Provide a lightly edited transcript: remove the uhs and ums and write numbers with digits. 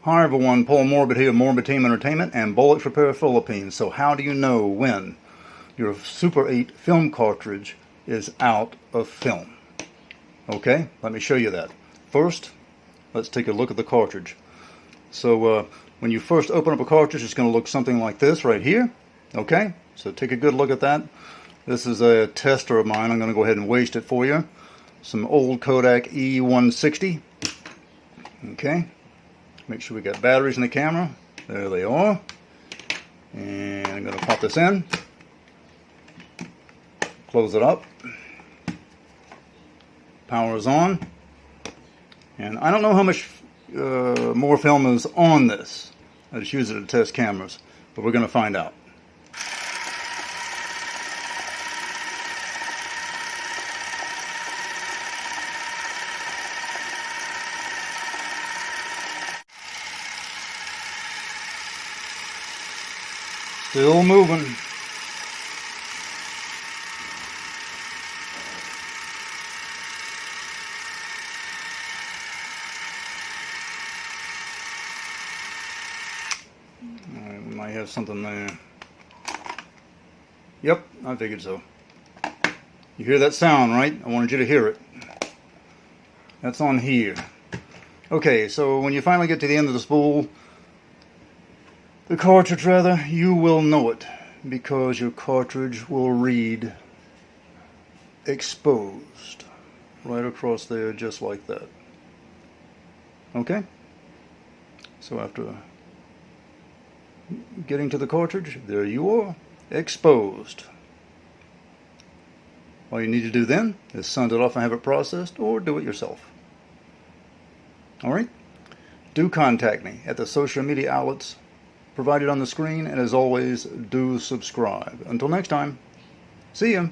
Hi everyone, Paul Morbid here, Morbid Team Entertainment and Bolex Repair Philippines. So how do you know when your Super 8 film cartridge is out of film? Okay, let me show you that. First, let's take a look at the cartridge. So when you first open up a cartridge, it's going to look something like this right here. Okay, so take a good look at that. This is a tester of mine. I'm going to go ahead and waste it for you. Some old Kodak E160. Okay. Make sure we got batteries in the camera. There they are. And I'm going to pop this in. Close it up. Power is on. And I don't know how much more film is on this. I just use it to test cameras. But we're going to find out. Still moving. Alright, we might have something there. Yep, I figured so. You hear that sound, right? I wanted you to hear it. That's on here. Okay, so when you finally get to the end of the spool, the cartridge rather, you will know it because your cartridge will read exposed right across there just like that. Okay? So after getting to the cartridge, there you are, exposed. All you need to do then is send it off and have it processed or do it yourself. Alright? Do contact me at the social media outlets provided on the screen, and as always, do subscribe. Until next time, see ya!